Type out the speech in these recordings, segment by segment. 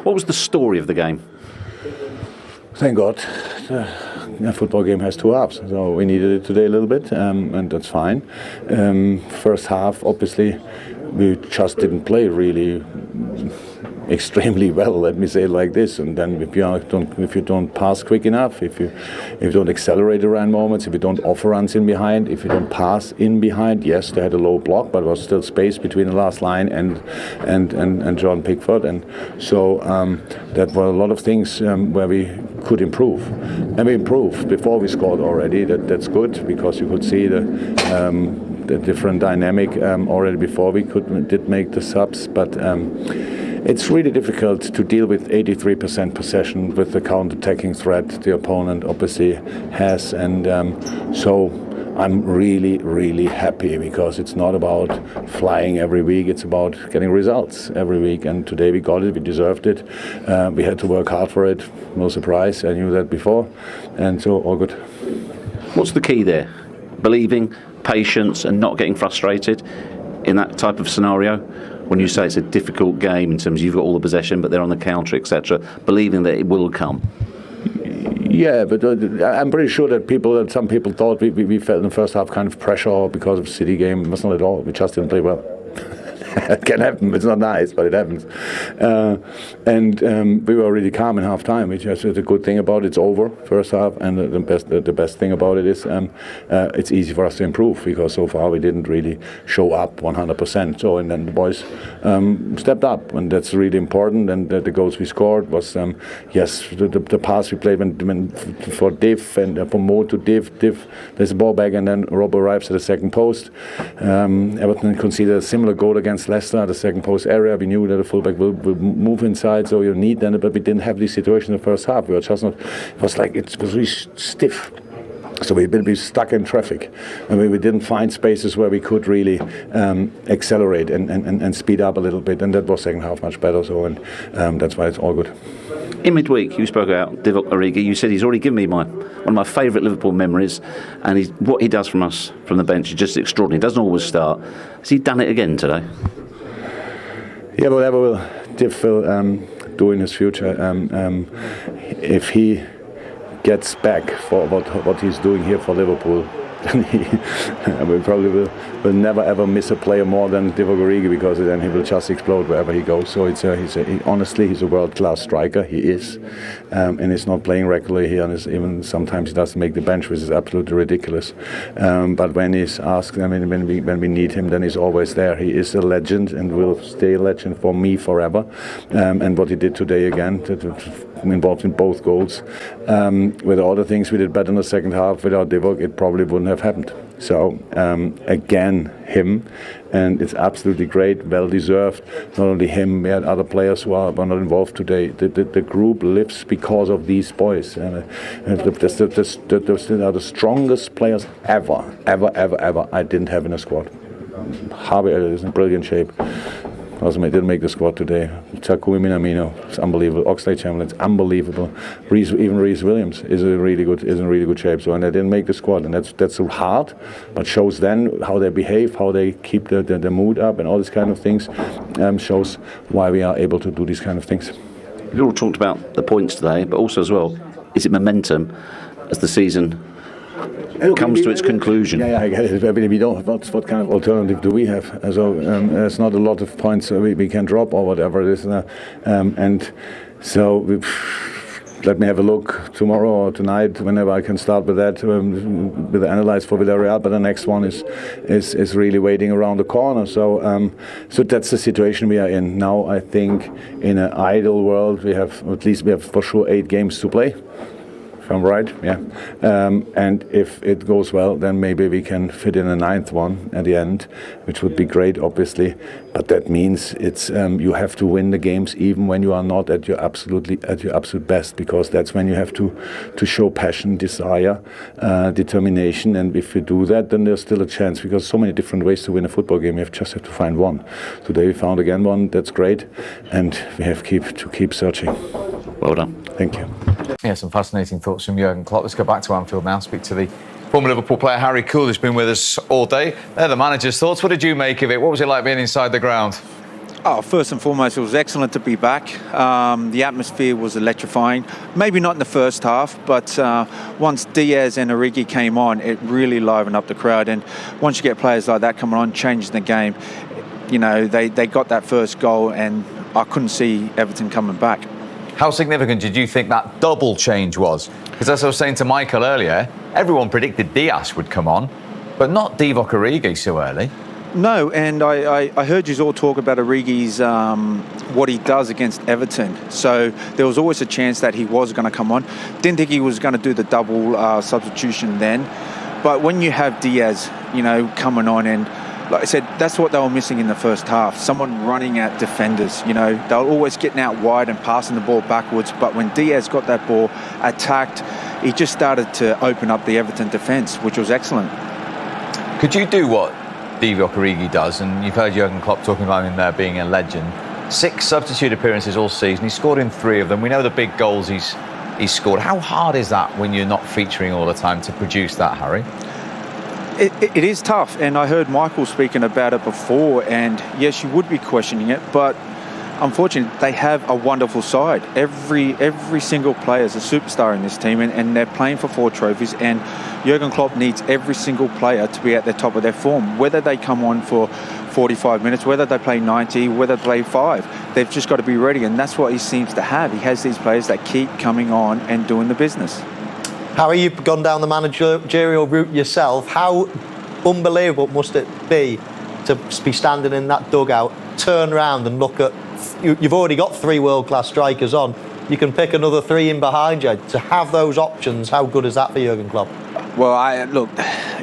What was the story of the game? Thank God. A football game has two halves, so we needed it today a little bit, and that's fine. First half, obviously, we just didn't play really extremely well, let me say it like this. And then if you don't pass quick enough, if you don't accelerate around moments, if you don't offer runs in behind, if you don't pass in behind, yes, they had a low block, but there was still space between the last line and John Pickford, and so that were a lot of things where we could improve, and we improved before we scored already. That's good, because you could see the different dynamic already before we did make the subs, but. It's really difficult to deal with 83% possession with the counter-attacking threat the opponent obviously has, and so I'm really, really happy, because it's not about flying every week, it's about getting results every week, and today we got it, we deserved it, we had to work hard for it, no surprise, I knew that before, and so all good. What's the key there? Believing, patience, and not getting frustrated in that type of scenario? When you say it's a difficult game in terms of you've got all the possession but they're on the counter, etc., believing that it will come. Yeah, but I'm pretty sure that some people thought we felt in the first half kind of pressure because of the City game. It was not at all. We just didn't play well. It can happen. It's not nice, but it happens. And we were really calm in half time, which is the good thing about it. It's over first half, and the best thing about it is it's easy for us to improve, because so far we didn't really show up 100%. So, and then the boys stepped up, and that's really important. And the goals we scored was yes, the pass we played when for Div and from Mo to Div, there's a ball back, and then Rob arrives at the second post. Everton conceded a similar goal against Leicester, the second post area. We knew that the fullback will move inside, so you need that, but we didn't have this situation in the first half. We were just not, it was really stiff. So we've been stuck in traffic, and we didn't find spaces where we could really accelerate and speed up a little bit, and that was second half much better. So, and that's why it's all good. In midweek, you spoke about Divock Origi. You said he's already given me one of my favourite Liverpool memories, and what he does from us from the bench is just extraordinary. He doesn't always start. Has he done it again today? Yeah, whatever Div will do in his future, if he gets back for what he's doing here for Liverpool, then he we probably will never ever miss a player more than Divock Origi, because then he will just explode wherever he goes. So honestly, he's a world-class striker. He is, and he's not playing regularly here. And even sometimes he doesn't make the bench, which is absolutely ridiculous. But when he's asked, I mean, when we need him, then he's always there. He is a legend and will stay a legend for me forever. And what he did today again, involved in both goals. With all the things we did better in the second half, without Divock, it probably wouldn't have happened. So again, him, and it's absolutely great, well deserved. Not only him, we had other players who were not involved today. The group lives because of these boys. They're the strongest players ever I didn't have in a squad. Harvey is in brilliant shape. Didn't make the squad today. Takumi Minamino, it's unbelievable. Oxlade-Chamberlain, it's unbelievable. Even Reece Williams is in really good shape. So, and they didn't make the squad, and that's hard, but shows then how they behave, how they keep the mood up, and all these kind of things. Shows why we are able to do these kind of things. You all talked about the points today, but also as well, is it momentum as the season comes to its conclusion? Yeah, I get it. I mean, we don't. What kind of alternative do we have? So there's not a lot of points we can drop or whatever it is, and so let me have a look tomorrow or tonight, whenever I can start with that, with the analyze for Villarreal. But the next one is really waiting around the corner. So so that's the situation we are in now. I think in an ideal world, we have for sure 8 games to play. If I'm right, yeah. And if it goes well, then maybe we can fit in a 9th one at the end, which would be great, obviously. But that means it's you have to win the games even when you are not at your absolute best, because that's when you have to show passion, desire, determination. And if you do that, then there's still a chance, because so many different ways to win a football game. You just have to find one. Today we found again one. That's great, and we have to keep searching. Well done. Thank you. Yeah, some fascinating thoughts from Jurgen Klopp. Let's go back to Anfield now, speak to the former Liverpool player Harry Kewell, who's been with us all day. They're the manager's thoughts. What did you make of it? What was it like being inside the ground? Oh, first and foremost, it was excellent to be back. The atmosphere was electrifying. Maybe not in the first half, but once Diaz and Origi came on, it really livened up the crowd. And once you get players like that coming on, changing the game, you know, they got that first goal, and I couldn't see Everton coming back. How significant did you think that double change was? Because as I was saying to Michael earlier, everyone predicted Diaz would come on, but not Divock Origi so early. No, and I heard you all talk about Origi's what he does against Everton. So there was always a chance that he was going to come on. Didn't think he was going to do the double substitution then. But when you have Diaz, you know, coming on, and like I said, that's what they were missing in the first half. Someone running at defenders. You know, they were always getting out wide and passing the ball backwards. But when Diaz got that ball attacked, he just started to open up the Everton defence, which was excellent. Could you do what Divock Origi does? And you've heard Jurgen Klopp talking about him there being a legend. 6 substitute appearances all season. He's scored in 3 of them. We know the big goals he's scored. How hard is that when you're not featuring all the time to produce that, Harry? It is tough, and I heard Michael speaking about it before, and yes, you would be questioning it, but unfortunately, they have a wonderful side. Every single player is a superstar in this team, and they're playing for 4 trophies, and Jurgen Klopp needs every single player to be at the top of their form, whether they come on for 45 minutes, whether they play 90, whether they play 5. They've just got to be ready, and that's what he seems to have. He has these players that keep coming on and doing the business. Harry, you've gone down the managerial route yourself. How unbelievable must it be to be standing in that dugout, turn around and look at... You've already got 3 world-class strikers on. You can pick another 3 in behind you. To have those options, how good is that for Jurgen Klopp? Well, look,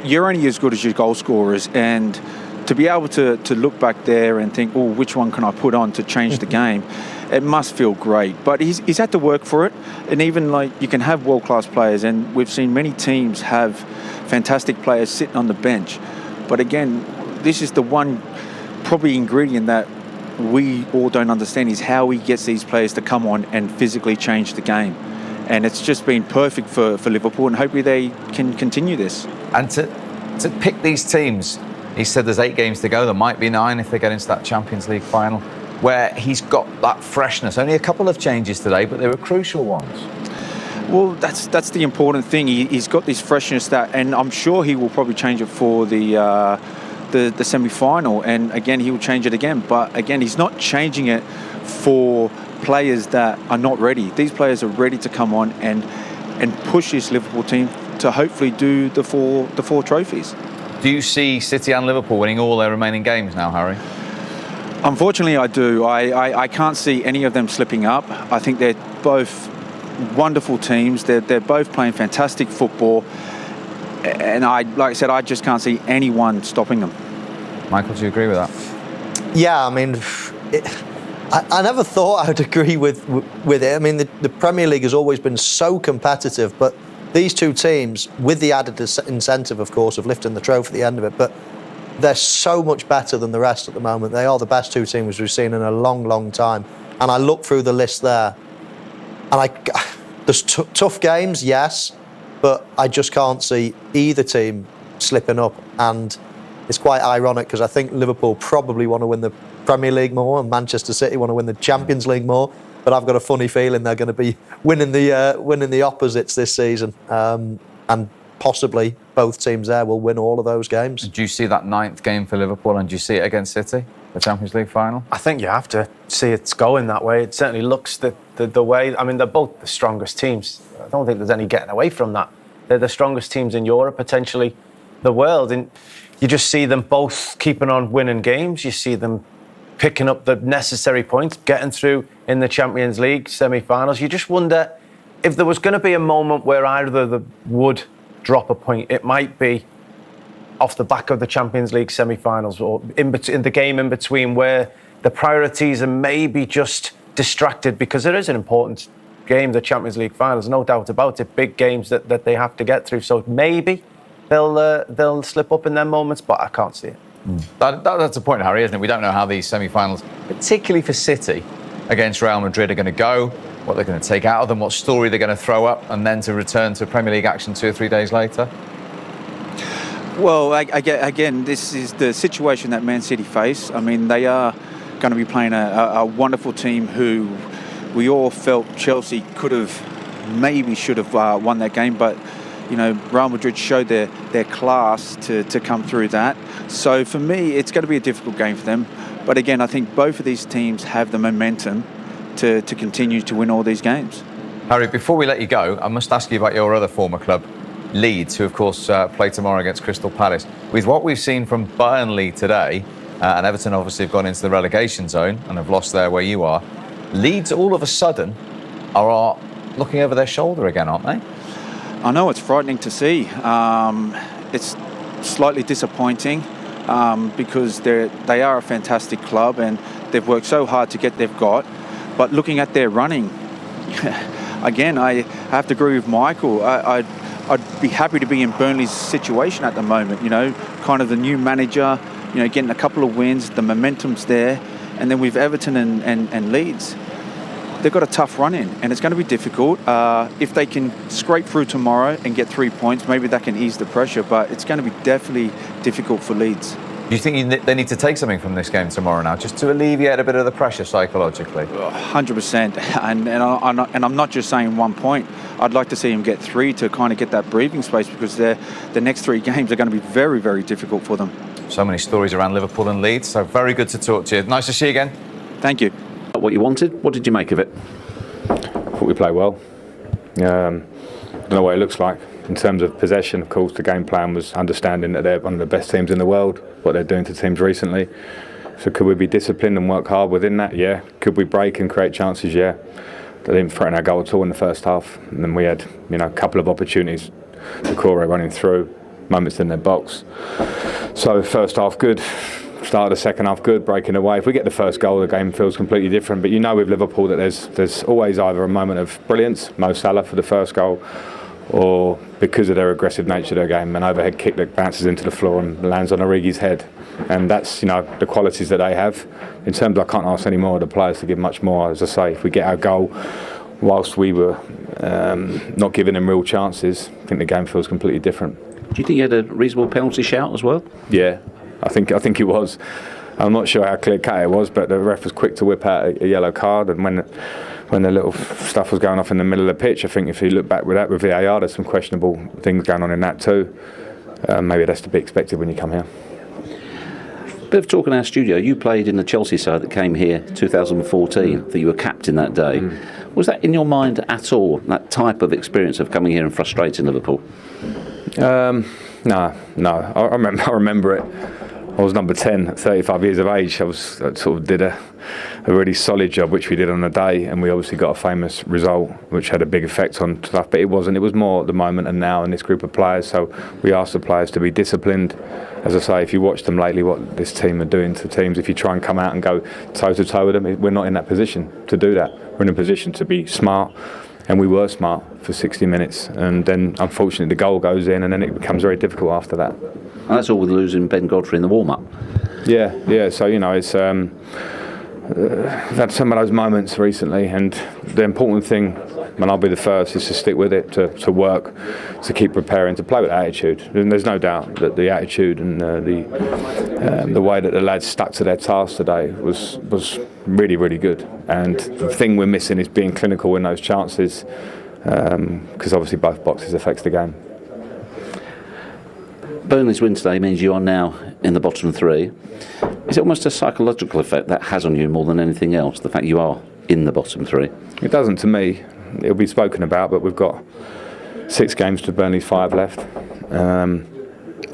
you're only as good as your goal scorers, and to be able to look back there and think, oh, which one can I put on to change the game? It must feel great. But he's had to work for it. And even like you can have world-class players, and we've seen many teams have fantastic players sitting on the bench. But again, this is the one probably ingredient that we all don't understand, is how he gets these players to come on and physically change the game. And it's just been perfect for Liverpool, and hopefully they can continue this. And to pick these teams, he said there's 8 games to go. There might be 9 if they get into that Champions League final, where he's got that freshness. Only a couple of changes today, but they were crucial ones. Well, that's the important thing. He's got this freshness and I'm sure he will probably change it for the semi-final, and again he will change it again. But again, he's not changing it for players that are not ready. These players are ready to come on and push this Liverpool team to hopefully do the four trophies. Do you see City and Liverpool winning all their remaining games now, Harry? Unfortunately, I do. I can't see any of them slipping up. I think they're both wonderful teams. They're both playing fantastic football. And like I said, I just can't see anyone stopping them. Michael, do you agree with that? Yeah, I mean, I never thought I'd agree with it. I mean, the Premier League has always been so competitive, but these 2 teams, with the added incentive, of course, of lifting the trophy at the end of it, but they're so much better than the rest at the moment. They are the best 2 teams we've seen in a long, long time. And I look through the list there, and there's tough games, yes, but I just can't see either team slipping up. And it's quite ironic because I think Liverpool probably want to win the Premier League more, and Manchester City want to win the Champions League more. But I've got a funny feeling they're going to be winning the opposites this season, and possibly both teams there will win all of those games. Do you see that 9th game for Liverpool, and do you see it against City, the Champions League final? I think you have to see it's going that way. It certainly looks the way. I mean, they're both the strongest teams. I don't think there's any getting away from that. They're the strongest teams in Europe, potentially the world, and you just see them both keeping on winning games. You see them picking up the necessary points, getting through in the Champions League semi-finals. You just wonder if there was going to be a moment where either would drop a point. It might be off the back of the Champions League semi-finals, or in the game in between, where the priorities are maybe just distracted, because it is an important game, the Champions League finals, no doubt about it. Big games that they have to get through. So maybe they'll slip up in their moments, but I can't see it. That's the point, Harry, isn't it? We don't know how these semi-finals, particularly for City against Real Madrid, are going to go, what they're going to take out of them, what story they're going to throw up, and then to return to Premier League action 2 or 3 days later. Well, again, this is the situation that Man City face. I mean, they are going to be playing a wonderful team who we all felt Chelsea should have won that game, but Real Madrid showed their class to come through that. So for me, it's going to be a difficult game for them. But again, I think both of these teams have the momentum to continue to win all these games. Harry, before we let you go, I must ask you about your other former club, Leeds, who of course play tomorrow against Crystal Palace. With what we've seen from Burnley today, and Everton obviously have gone into the relegation zone and have lost there where you are, Leeds all of a sudden are looking over their shoulder again, aren't they? I know, it's frightening to see. It's slightly disappointing because they are a fantastic club and they've worked so hard to get they've got. But looking at their running, again, I have to agree with Michael. I'd be happy to be in Burnley's situation at the moment. Kind of the new manager, getting a couple of wins, the momentum's there. And then with Everton and Leeds, they've got a tough run in, and it's going to be difficult. If they can scrape through tomorrow and get 3 points, maybe that can ease the pressure, but it's going to be definitely difficult for Leeds. Do you think they need to take something from this game tomorrow now, just to alleviate a bit of the pressure psychologically? 100%, and I'm not just saying 1 point. I'd like to see them get 3 to kind of get that breathing space, because the next 3 games are going to be very, very difficult for them. So many stories around Liverpool and Leeds, so very good to talk to you. Nice to see you again. Thank you. What you wanted? What did you make of it? I thought we played well. I don't know what it looks like. In terms of possession, of course, the game plan was understanding that they're one of the best teams in the world, what they're doing to teams recently. So could we be disciplined and work hard within that? Yeah. Could we break and create chances? Yeah. They didn't threaten our goal at all in the first half. And then we had, a couple of opportunities. The Corey running through, moments in their box. So first half good. Started the second half good, breaking away. If we get the first goal, the game feels completely different. But with Liverpool that there's always either a moment of brilliance, Mo Salah for the first goal, or because of their aggressive nature of their game, an overhead kick that bounces into the floor and lands on Origi's head. And that's the qualities that they have. In terms of, I can't ask any more of the players to give much more. As I say, if we get our goal whilst we were not giving them real chances, I think the game feels completely different. Do you think you had a reasonable penalty shout as well? Yeah. I think it was. I'm not sure how clear cut it was, but the ref was quick to whip out a yellow card. And when the little stuff was going off in the middle of the pitch, I think if you look back with VAR, there's some questionable things going on in that too. Maybe that's to be expected when you come here. Bit of talk in our studio. You played in the Chelsea side that came here 2014. That you were captain that day. Was that in your mind at all? That type of experience of coming here and frustrating Liverpool? No. I remember it. I was number 10 at 35 years of age. I sort of did a really solid job, which we did on the day, and we obviously got a famous result, which had a big effect on stuff. But it wasn't. It was more the moment and now in this group of players. So we asked the players to be disciplined. As I say, if you watch them lately, what this team are doing to teams, if you try and come out and go toe to toe with them, we're not in that position to do that. We're in a position to be smart. And we were smart for 60 minutes, and then unfortunately the goal goes in, and then it becomes very difficult after that. And that's all with losing Ben Godfrey in the warm-up. Yeah. So it's we've had some of those moments recently, and the important thing, and I'll be the first, is to stick with it, to work, to keep preparing, to play with attitude. And there's no doubt that the attitude and the way that the lads stuck to their task today was really, really good. And the thing we're missing is being clinical in those chances, because obviously both boxes affects the game. Burnley's win today means you are now in the bottom 3. Is it almost a psychological effect that has on you more than anything else, the fact you are in the bottom 3? It doesn't to me. It'll be spoken about, but we've got 6 games to Burnley's 5 left.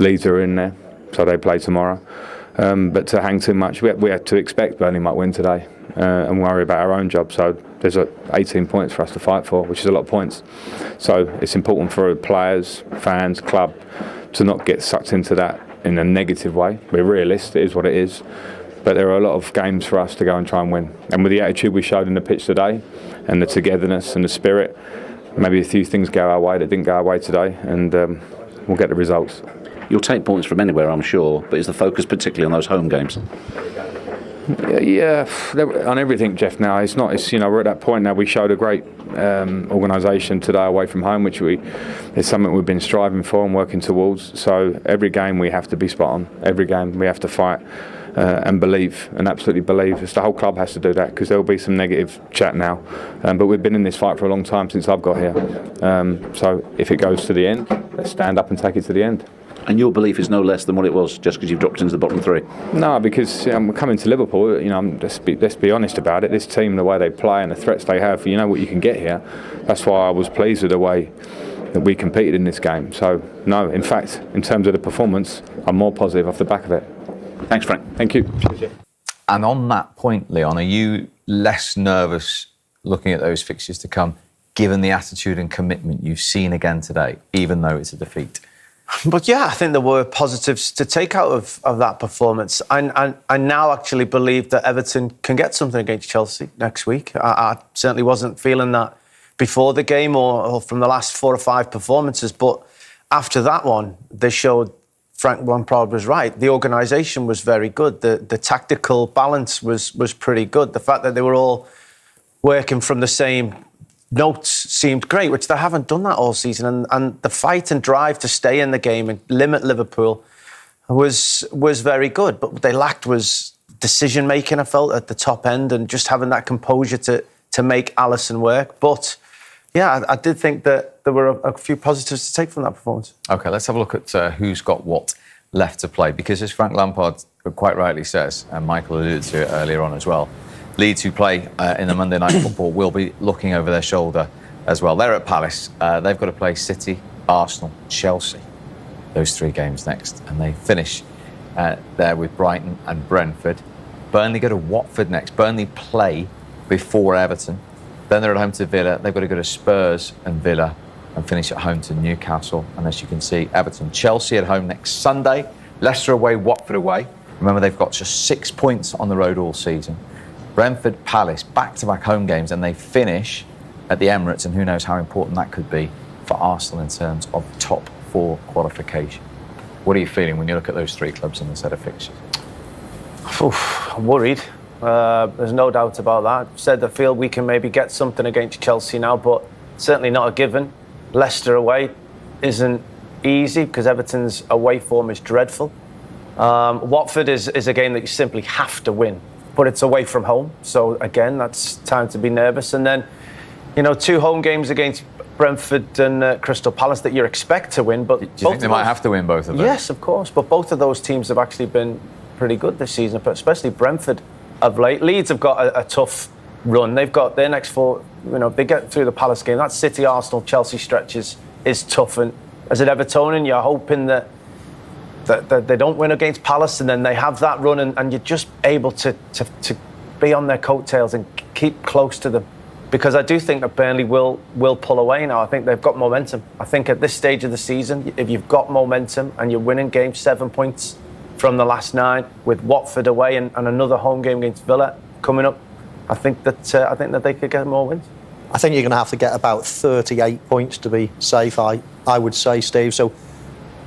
Leeds are in there, so they play tomorrow. But to hang too much, we had to expect Burnley might win today and worry about our own job. So there's 18 points for us to fight for, which is a lot of points. So it's important for players, fans, club to not get sucked into that in a negative way. We're realists, it is what it is. But there are a lot of games for us to go and try and win. And with the attitude we showed in the pitch today, and the togetherness and the spirit, maybe a few things go our way that didn't go our way today, and we'll get the results. You'll take points from anywhere, I'm sure, but is the focus particularly on those home games? Yeah, on everything, Jeff. Now it's not. It's we're at that point now. We showed a great organisation today away from home, which is something we've been striving for and working towards. So every game we have to be spot on. Every game we have to fight and believe, and absolutely believe. It's the whole club has to do that, because there will be some negative chat now. But we've been in this fight for a long time since I've got here. So if it goes to the end, let's stand up and take it to the end. And your belief is no less than what it was just because you've dropped into the bottom three? No, because we're coming to Liverpool. Let's be honest about it. This team, the way they play and the threats they have, you know what you can get here. That's why I was pleased with the way that we competed in this game. So no, in fact, in terms of the performance, I'm more positive off the back of it. Thanks, Frank. Thank you. And on that point, Leon, are you less nervous looking at those fixtures to come, given the attitude and commitment you've seen again today, even though it's a defeat? But yeah, I think there were positives to take out of that performance. I now actually believe that Everton can get something against Chelsea next week. I certainly wasn't feeling that before the game or from the last 4 or 5 performances. But after that one, they showed Frank Lampard was right. The organisation was very good. The tactical balance was pretty good. The fact that they were all working from the same notes seemed great, which they haven't done that all season. And the fight and drive to stay in the game and limit Liverpool was very good. But what they lacked was decision-making, I felt, at the top end, and just having that composure to make Alisson work. But yeah, I did think that there were a few positives to take from that performance. OK, let's have a look at who's got what left to play. Because as Frank Lampard quite rightly says, and Michael alluded to it earlier on as well, Leeds, who play in the Monday Night Football, will be looking over their shoulder as well. They're at Palace. They've got to play City, Arsenal, Chelsea. Those 3 games next. And they finish there with Brighton and Brentford. Burnley go to Watford next. Burnley play before Everton. Then they're at home to Villa. They've got to go to Spurs and Villa and finish at home to Newcastle. And as you can see, Everton, Chelsea at home next Sunday. Leicester away, Watford away. Remember, they've got just 6 points on the road all season. Brentford, Palace, back-to-back home games, and they finish at the Emirates, and who knows how important that could be for Arsenal in terms of top 4 qualification. What are you feeling when you look at those 3 clubs in the set of fixtures? I'm worried. There's no doubt about that. I've said I feel we can maybe get something against Chelsea now, but certainly not a given. Leicester away isn't easy because Everton's away form is dreadful. Watford is a game that you simply have to win, but it's away from home. So again, that's time to be nervous. And then, 2 home games against Brentford and Crystal Palace that you expect to win. But do you think they might have to win both of them? Yes, of course. But both of those teams have actually been pretty good this season, but especially Brentford of late. Leeds have got a tough run. They've got their next 4, they get through the Palace game. That City, Arsenal, Chelsea stretch is tough. And as an Evertonian, you're hoping that they don't win against Palace and then they have that run and you're just able to be on their coattails and keep close to them. Because I do think that Burnley will pull away now. I think they've got momentum. I think at this stage of the season, if you've got momentum and you're winning games, 7 points from the last 9, with Watford away and another home game against Villa coming up, I think that they could get more wins. I think you're going to have to get about 38 points to be safe, I would say, Steve. So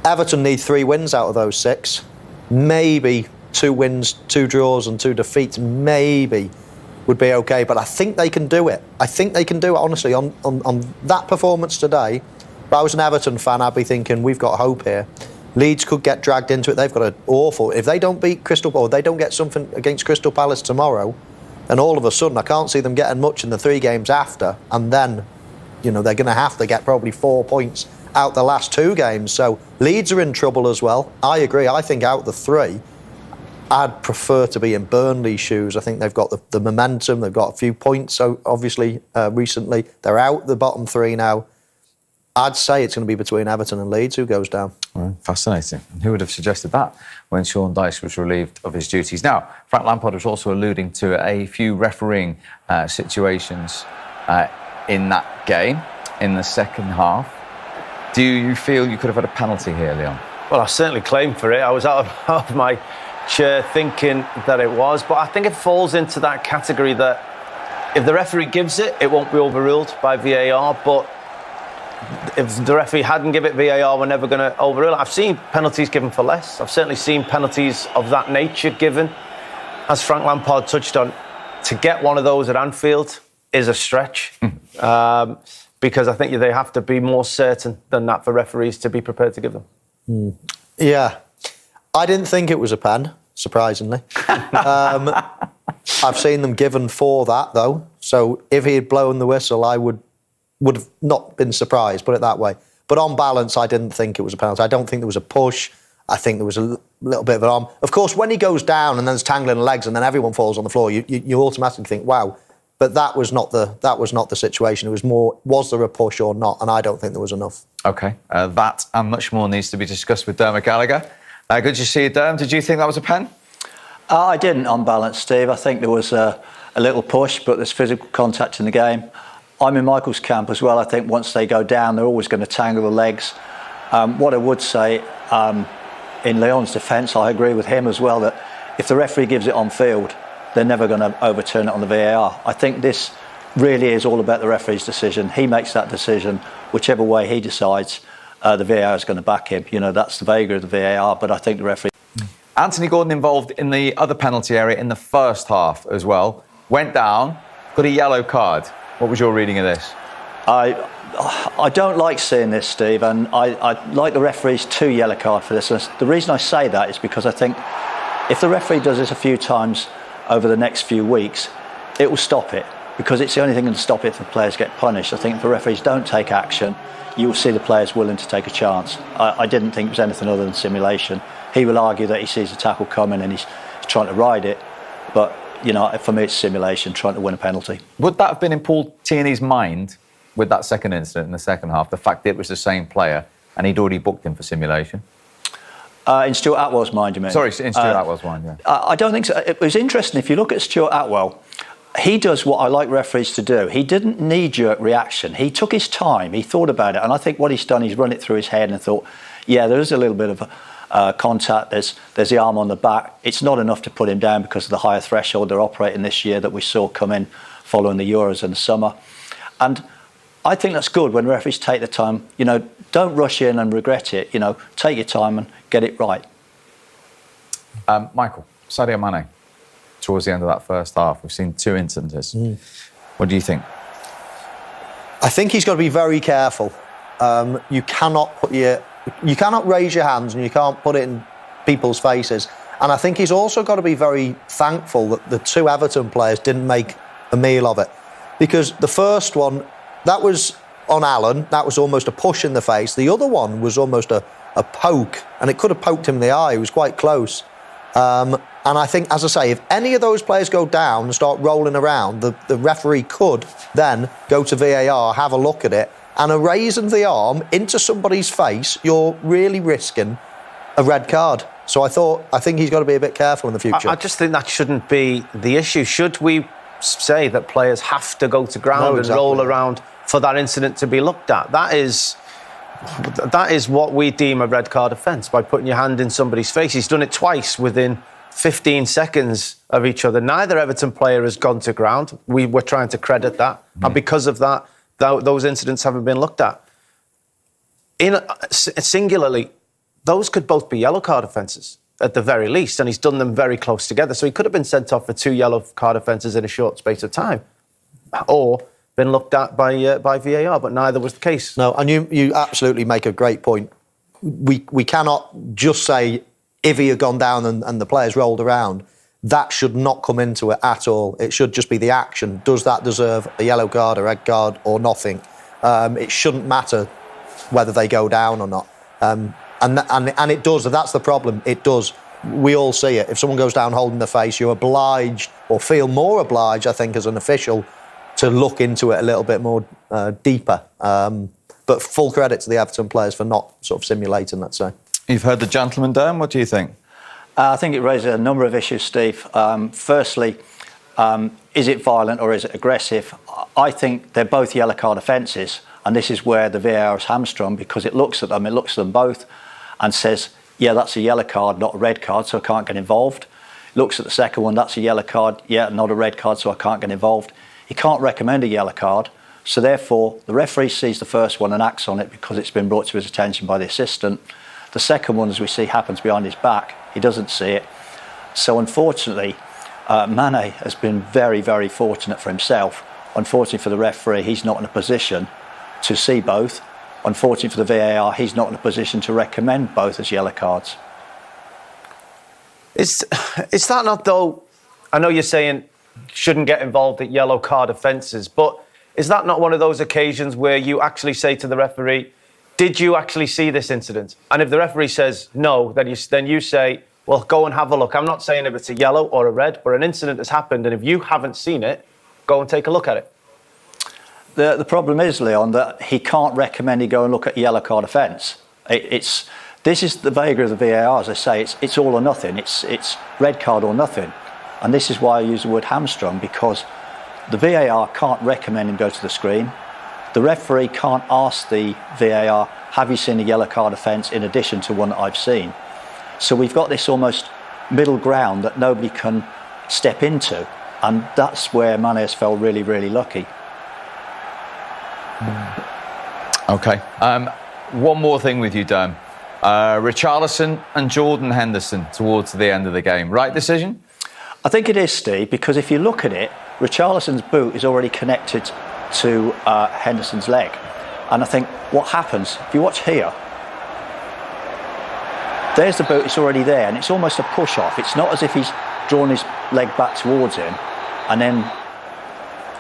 Everton need 3 wins out of those 6. Maybe 2 wins, 2 draws and 2 defeats, maybe would be okay. But I think they can do it. I think they can do it, honestly. On that performance today, if I was an Everton fan, I'd be thinking, we've got hope here. Leeds could get dragged into it. They've got an awful... If they don't beat Crystal Palace, they don't get something against Crystal Palace tomorrow, and all of a sudden I can't see them getting much in the 3 games after, and then, they're going to have to get probably 4 points out the last 2 games. So Leeds are in trouble as well. I agree. I think out the 3, I'd prefer to be in Burnley's shoes. I think they've got the momentum. They've got a few points, so obviously, recently. They're out the bottom 3 now. I'd say it's going to be between Everton and Leeds who goes down. Right, fascinating. And who would have suggested that when Sean Dyche was relieved of his duties? Now, Frank Lampard was also alluding to a few refereeing situations in that game in the second half. Do you feel you could have had a penalty here, Leon? Well, I certainly claimed for it. I was out of my chair thinking that it was, but I think it falls into that category that if the referee gives it, it won't be overruled by VAR, but if the referee hadn't given it VAR, we're never going to overrule it. I've seen penalties given for less. I've certainly seen penalties of that nature given. As Frank Lampard touched on, to get one of those at Anfield is a stretch. Because I think they have to be more certain than that for referees to be prepared to give them. Yeah. I didn't think it was a pen. surprisingly. I've seen them given for that, though. So if he had blown the whistle, I would have not been surprised, put it that way. But on balance, I didn't think it was a penalty. I don't think there was a push. I think there was a little bit of an arm. Of course, when he goes down and then there's tangling legs and then everyone falls on the floor, you automatically think, wow. But that was not the situation. It was more, was there a push or not? And I don't think there was enough. OK, that and much more needs to be discussed with Dermot Gallagher. Good to see you, Derm. Did you think that was a pen? I didn't, on balance, Steve. I think there was a little push, but there's physical contact in the game. I'm in Michael's camp as well. I think once they go down, they're always going to tangle the legs. What I would say, in Leon's defence, I agree with him as well, that if the referee gives it on field, they're never going to overturn it on the VAR. I think this really is all about the referee's decision. He makes that decision. Whichever way he decides, the VAR is going to back him. You know, that's the vega of the VAR, but I think the referee... Anthony Gordon involved in the other penalty area in the first half as well. Went down, got a yellow card. What was your reading of this? I don't like seeing this, Steve, and I like the referee's 2 yellow card for this. And the reason I say that is because I think if the referee does this a few times over the next few weeks, it will stop it, because it's the only thing that can stop it if the players get punished. I think if the referees don't take action, you will see the players willing to take a chance. I didn't think it was anything other than simulation. He will argue that he sees the tackle coming and he's trying to ride it, but you know, for me it's simulation, trying to win a penalty. Would that have been in Paul Tierney's mind with that second incident in the second half, the fact that it was the same player and he'd already booked him for simulation? In Stuart Atwell's mind, you mean? Sorry, in Stuart Atwell's mind, yeah. I don't think so. It was interesting, if you look at Stuart Atwell, he does what I like referees to do. He didn't knee-jerk reaction. He took his time, he thought about it, and I think what he's done, he's run it through his head and thought, yeah, there is a little bit of contact, there's the arm on the back. It's not enough to put him down because of the higher threshold they're operating this year that we saw come in following the Euros in the summer. And I think that's good when referees take the time. You know, don't rush in and regret it. You know, take your time and get it right. Michael, Sadio Mane, towards the end of that first half, we've seen 2 incidents. What do you think? I think he's got to be very careful. You cannot raise your hands and you can't put it in people's faces. And I think he's also got to be very thankful that the 2 Everton players didn't make a meal of it. Because the first one, that was on Allen, that was almost a push in the face. The other one was almost a poke, and it could have poked him in the eye. It was quite close. And I think, as I say, if any of those players go down and start rolling around, the referee could then go to VAR, have a look at it, and a raise of the arm into somebody's face, you're really risking a red card. So I think he's got to be a bit careful in the future. I just think that shouldn't be the issue. Should we say that players have to go to ground and roll around for that incident to be looked at? That is what we deem a red card offence, by putting your hand in somebody's face. He's done it twice within 15 seconds of each other. Neither Everton player has gone to ground. We were trying to credit that. And because of that, those incidents haven't been looked at. Singularly, those could both be yellow card offences at the very least, and he's done them very close together. So he could have been sent off for 2 yellow card offences in a short space of time, or been looked at by VAR, but neither was the case. No, and you absolutely make a great point. We cannot just say if he had gone down and the players rolled around. That should not come into it at all. It should just be the action. Does that deserve a yellow card, a red card, or nothing? It shouldn't matter whether they go down or not. And it does. That's the problem. It does. We all see it. If someone goes down holding their face, you're obliged, or feel more obliged, I think, as an official, to look into it a little bit more deeper. But full credit to the Everton players for not sort of simulating, let's say. You've heard the gentleman, Dan. What do you think? I think it raises a number of issues, Steve. Firstly, is it violent or is it aggressive? I think they're both yellow card offences, and this is where the VAR is hamstrung, because it looks at them both and says, yeah, that's a yellow card, not a red card, so I can't get involved. Looks at the second one, that's a yellow card, yeah, not a red card, so I can't get involved. He can't recommend a yellow card, so therefore the referee sees the first one and acts on it because it's been brought to his attention by the assistant. The second one, as we see, happens behind his back. He doesn't see it. So unfortunately, Mane has been very, very fortunate for himself. Unfortunately for the referee, he's not in a position to see both. Unfortunately for the VAR, he's not in a position to recommend both as yellow cards. Is that not, though? I know you're saying shouldn't get involved at yellow card offences, but is that not one of those occasions where you actually say to the referee, did you actually see this incident? And if the referee says no, then you say, well, go and have a look. I'm not saying if it's a yellow or a red, but an incident has happened, and if you haven't seen it, go and take a look at it. The problem is, Leon, that he can't recommend you go and look at a yellow card offence. This is the vega of the VAR, as I say. It's all or nothing. It's red card or nothing. And this is why I use the word hamstrung, because the VAR can't recommend him go to the screen. The referee can't ask the VAR, have you seen a yellow card offence in addition to one that I've seen? So we've got this almost middle ground that nobody can step into. And that's where Mane has felt really, really lucky. Okay. One more thing with you, Dan. Richarlison and Jordan Henderson towards the end of the game. Right decision? I think it is, Steve, because if you look at it, Richarlison's boot is already connected to Henderson's leg. And I think what happens, if you watch here, there's the boot, it's already there, and it's almost a push-off. It's not as if he's drawn his leg back towards him and then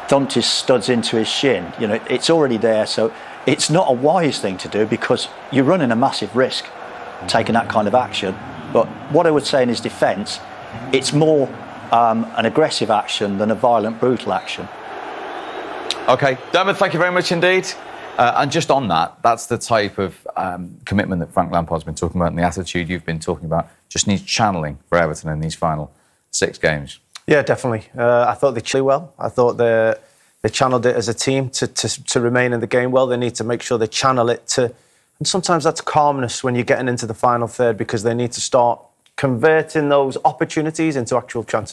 thumped his studs into his shin. You know, it's already there, so it's not a wise thing to do because you're running a massive risk taking that kind of action. But what I would say in his defence, it's more an aggressive action than a violent, brutal action. OK, Dermot, thank you very much indeed. And just on that, that's the type of commitment that Frank Lampard's been talking about and the attitude you've been talking about just needs channeling for Everton in these final 6 games. Yeah, definitely. I thought they played well. I thought they channeled it as a team to remain in the game well. They need to make sure they channel it to... And sometimes that's calmness when you're getting into the final third because they need to start converting those opportunities into actual chances.